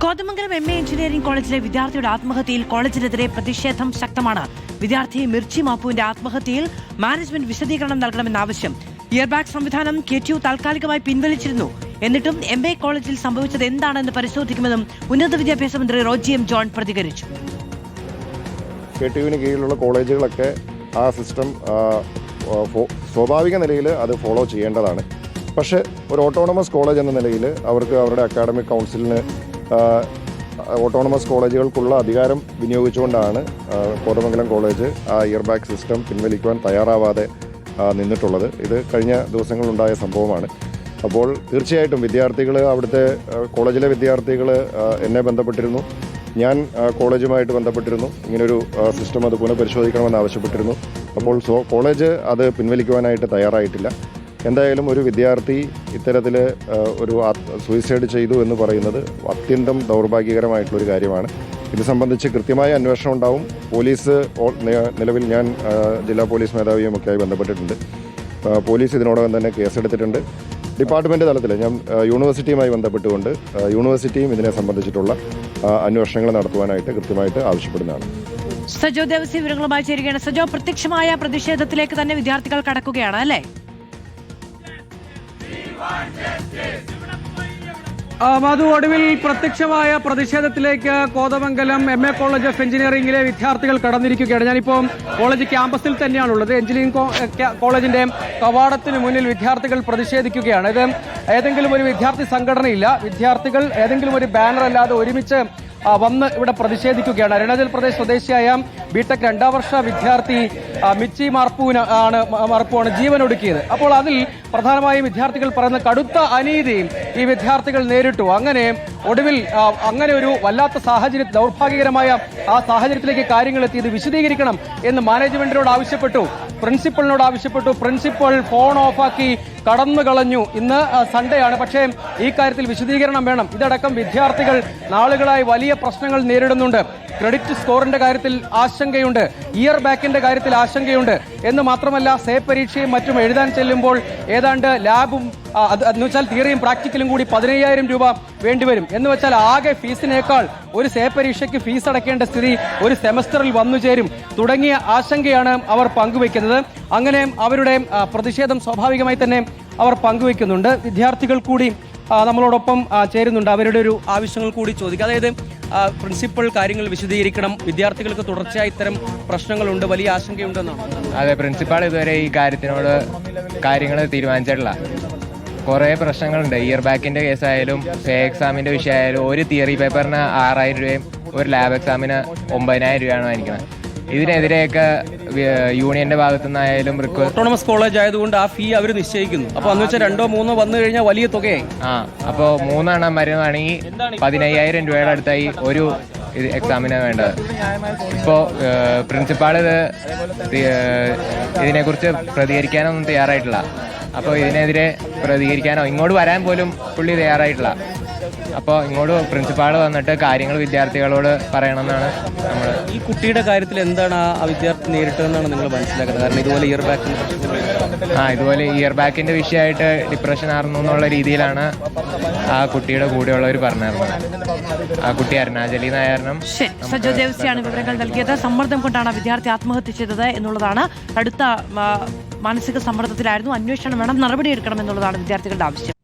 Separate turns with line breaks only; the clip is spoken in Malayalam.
കോതമംഗലം MA എഞ്ചിനീയറിംഗ് കോളേജിലെ വിദ്യാർത്ഥിയുടെ ആത്മഹത്യയിൽ കോളേജിനെതിരെ പ്രതിഷേധം ശക്തമാണ്. വിദ്യാർത്ഥി മിർച്ചി മാപ്പുവിന്റെ ആത്മഹത്യയിൽ മാനേജ്മെന്റ് വിശദീകരണം നൽകണമെന്ന ആവശ്യം. ഇയർബാഗ് സംവിധാനം KTU താൽക്കാലികമായി പിൻവലിച്ചിരുന്നു. എന്നിട്ടും MA കോളേജിൽ സംഭവിച്ചത് എന്താണെന്ന് പരിശോധിക്കുമെന്നും ഉന്നത വിദ്യാഭ്യാസ മന്ത്രി റോജി M. ജോൺ പ്രതികരിച്ചു.
KTUവിന് കീഴിലുള്ള കോളേജുകളൊക്കെ ആ സിസ്റ്റം സ്വാഭാവിക നിലയിൽ അത് ഫോളോ ചെയ്യേണ്ടതാണ്. പക്ഷേ ഒരു ഓട്ടോണമസ് കോളേജ് എന്ന നിലയിൽ അവർക്ക് അവരുടെ അക്കാഡമിക് കൗൺസിലിന് ഓട്ടോണമസ് കോളേജുകൾക്കുള്ള അധികാരം വിനിയോഗിച്ചുകൊണ്ടാണ് കോതമംഗലം കോളേജ് ആ ഇയർബാഗ് സിസ്റ്റം പിൻവലിക്കുവാൻ തയ്യാറാവാതെ നിന്നിട്ടുള്ളത്. ഇത് കഴിഞ്ഞ ദിവസങ്ങളുണ്ടായ സംഭവമാണ്. അപ്പോൾ തീർച്ചയായിട്ടും വിദ്യാർത്ഥികൾ, അവിടുത്തെ കോളേജിലെ വിദ്യാർത്ഥികൾ എന്നെ ബന്ധപ്പെട്ടിരുന്നു. ഞാൻ കോളേജുമായിട്ട് ബന്ധപ്പെട്ടിരുന്നു. ഇങ്ങനൊരു സിസ്റ്റം അത് പുനഃപരിശോധിക്കണമെന്ന് ആവശ്യപ്പെട്ടിരുന്നു. അപ്പോൾ കോളേജ് അത് പിൻവലിക്കുവാനായിട്ട് തയ്യാറായിട്ടില്ല. എന്തായാലും ഒരു വിദ്യാർത്ഥി ഇത്തരത്തിൽ ഒരു സൂയിസൈഡ് ചെയ്തു എന്ന് പറയുന്നത് അത്യന്തം ദൗർഭാഗ്യകരമായിട്ടുള്ളൊരു കാര്യമാണ്. ഇത് സംബന്ധിച്ച് കൃത്യമായ അന്വേഷണം ഉണ്ടാവും. പോലീസ് നിലവിൽ ഞാൻ ജില്ലാ പോലീസ് മേധാവിയുമൊക്കെയായി ബന്ധപ്പെട്ടിട്ടുണ്ട്. പോലീസ് ഇതിനോടകം തന്നെ കേസെടുത്തിട്ടുണ്ട്. ഡിപ്പാർട്ട്മെൻറ്റ് തലത്തിൽ ഞാൻ യൂണിവേഴ്സിറ്റിയുമായി ബന്ധപ്പെട്ടുകൊണ്ട് യൂണിവേഴ്സിറ്റിയും ഇതിനെ സംബന്ധിച്ചിട്ടുള്ള അന്വേഷണങ്ങൾ നടത്തുവാനായിട്ട് കൃത്യമായിട്ട് ആവശ്യപ്പെടുന്നതാണ്.
സജോ ദേവസി വിവരങ്ങളുമായി ചേരുകയാണ്. സജോ, പ്രത്യക്ഷമായ പ്രതിഷേധത്തിലേക്ക് തന്നെ വിദ്യാർത്ഥികൾ കടക്കുകയാണ് അല്ലേ?
മധു, ഒടുവിൽ പ്രത്യക്ഷമായ പ്രതിഷേധത്തിലേക്ക് കോതമംഗലം MA കോളേജ് ഓഫ് എഞ്ചിനീയറിംഗിലെ വിദ്യാർത്ഥികൾ കടന്നിരിക്കുകയാണ്. ഞാനിപ്പോൾ കോളേജ് ക്യാമ്പസിൽ തന്നെയാണുള്ളത്. എഞ്ചിനീയറിംഗ് കോളേജിന്റെ കവാടത്തിന് മുന്നിൽ വിദ്യാർത്ഥികൾ പ്രതിഷേധിക്കുകയാണ്. ഇത് ഏതെങ്കിലും ഒരു വിദ്യാർത്ഥി സംഘടനയില്ല, വിദ്യാർത്ഥികൾ ഏതെങ്കിലും ഒരു ബാനർ അല്ലാതെ ഒരുമിച്ച് വന്ന് ഇവിടെ പ്രതിഷേധിക്കുകയാണ്. അരുണാചൽ പ്രദേശ് സ്വദേശിയായ BTech 2ാം വർഷ വിദ്യാർത്ഥി മിച്ചി മാർപ്പുവാണ് ജീവനൊടുക്കിയത്. അപ്പോൾ അതിൽ പ്രധാനമായും വിദ്യാർത്ഥികൾ പറയുന്ന കടുത്ത അനീതിയും ഈ വിദ്യാർത്ഥികൾ നേരിട്ടു. അങ്ങനെ ഒടുവിൽ അങ്ങനെ ഒരു വല്ലാത്ത സാഹചര്യം, ദൗർഭാഗ്യകരമായ ആ സാഹചര്യത്തിലേക്ക് കാര്യങ്ങൾ എത്തിയത് വിശദീകരിക്കണം എന്ന് മാനേജ്മെന്റിനോട് ആവശ്യപ്പെട്ടു, പ്രിൻസിപ്പളിനോട് ആവശ്യപ്പെട്ടു. പ്രിൻസിപ്പൾ ഫോൺ ഓഫാക്കി കടന്നു കളഞ്ഞു. ഇന്ന് സൺഡേ ആണ്, പക്ഷേ ഈ കാര്യത്തിൽ വിശദീകരണം വേണം. ഇതടക്കം വിദ്യാർത്ഥികൾ നാളുകളായി വലിയ പ്രശ്നങ്ങൾ നേരിടുന്നുണ്ട്. ക്രെഡിറ്റ് സ്കോറിന്റെ കാര്യത്തിൽ ആശങ്കയുണ്ട്, ഇയർബാക്കിന്റെ കാര്യത്തിൽ ആശങ്കയുണ്ട് എന്ന് മാത്രമല്ല, സേ പരീക്ഷയും മറ്റും എഴുതാൻ ചെല്ലുമ്പോൾ ഏതാണ്ട് ലാബും എന്ന് വെച്ചാൽ തിയറിയും പ്രാക്ടിക്കലും കൂടി 15,000 രൂപ വേണ്ടിവരും. എന്ന് വെച്ചാൽ ആകെ ഫീസിനേക്കാൾ ഒരു സേ പരീക്ഷയ്ക്ക് ഫീസ് അടയ്ക്കേണ്ട സ്ഥിതി ഒരു സെമസ്റ്ററിൽ വന്നു ചേരും തുടങ്ങിയ ആശങ്കയാണ് അവർ പങ്കുവയ്ക്കുന്നത്. അങ്ങനെ അവരുടെ പ്രതിഷേധം സ്വാഭാവികമായി തന്നെ അവർ പങ്കുവയ്ക്കുന്നുണ്ട്. വിദ്യാർത്ഥികൾ കൂടി നമ്മളോടൊപ്പം ചേരുന്നുണ്ട്. അവരുടെ ഒരു ആവശ്യങ്ങൾ കൂടി ചോദിക്കുക. അതായത് പ്രിൻസിപ്പൽ കാര്യങ്ങൾ വിശദീകരിക്കണം, വിദ്യാർത്ഥികൾക്ക് തുടർച്ചയായി ഇത്തരം പ്രശ്നങ്ങളുണ്ട്, വലിയ ആശങ്കയുണ്ടെന്നാണ്.
അതെ, പ്രിൻസിപ്പാൾ ഇതുവരെ ഈ കാര്യത്തിനോട് കാര്യങ്ങൾ തീരുമാനിച്ചിട്ടില്ല. കുറേ പ്രശ്നങ്ങളുണ്ട്. ഇയർബാക്കിന്റെ കേസായാലും സേ എക്സാമിന്റെ വിഷയമായാലും ഒരു തിയറി പേപ്പറിന് 6,000 രൂപയും ഒരു ലാബ് എക്സാമിന് 9,000 രൂപയാണ് വാങ്ങിക്കുന്നത്. ഇതിനെതിരെയൊക്കെ യൂണിയന്റെ ഭാഗത്തുനിന്നായാലും
ഓട്ടോണമസ് കോളേജ് ആയതുകൊണ്ട് ആ ഫീ അവർ നിശ്ചയിക്കുന്നു. അപ്പൊ അന്ന് വെച്ചാൽ 2 3 വന്നു കഴിഞ്ഞാൽ വലിയ തുകയായി.
അപ്പോൾ 3 എണ്ണം വരുന്നതാണെങ്കിൽ 15,000 രൂപയുടെ അടുത്തായി ഒരു എക്സാമിന് വേണ്ടത്. ഇപ്പോൾ പ്രിൻസിപ്പാൾ ഇതിനെക്കുറിച്ച് പ്രതികരിക്കാനൊന്നും തയ്യാറായിട്ടില്ല. അപ്പോൾ ഇതിനെതിരെ പ്രതികരിക്കാനോ ഇങ്ങോട്ട് വരാൻ പോലും പുള്ളി തയ്യാറായിട്ടില്ല. അപ്പോൾ ഇങ്ങോട്ട് പ്രിൻസിപ്പാൾ വന്നിട്ട് കാര്യങ്ങൾ വിദ്യാർത്ഥികളോട് പറയണമെന്നാണ് നമ്മൾ.
ഈ കുട്ടിയുടെ കാര്യത്തിൽ എന്താണ് ആ വിദ്യാർത്ഥി നേരിട്ടതെന്നാണ് നിങ്ങൾ മനസ്സിലാക്കുന്നത്? കാരണം ഇതുപോലെ
ഇയർബാക്കിന്റെ വിഷയമായിട്ട് ഡിപ്രഷൻ ആയിരുന്നു എന്നുള്ള രീതിയിലാണ് ആ കുട്ടിയുടെ കൂടെയുള്ളവർ പറഞ്ഞിരുന്നത്. ആ കുട്ടി അരുണാചലി നായരണം.
സജോ ദേവസിയാണ് വിവരങ്ങൾ നൽകിയത്. സമ്മർദ്ദം കൊണ്ടാണ് വിദ്യാർത്ഥി ആത്മഹത്യ ചെയ്തത് എന്നുള്ളതാണ്. അടുത്ത മാനസിക സമ്മർദ്ദത്തിലായിരുന്നു. അന്വേഷണം വേണം, നടപടിയെടുക്കണം എന്നുള്ളതാണ് വിദ്യാർത്ഥികളുടെ ആവശ്യം.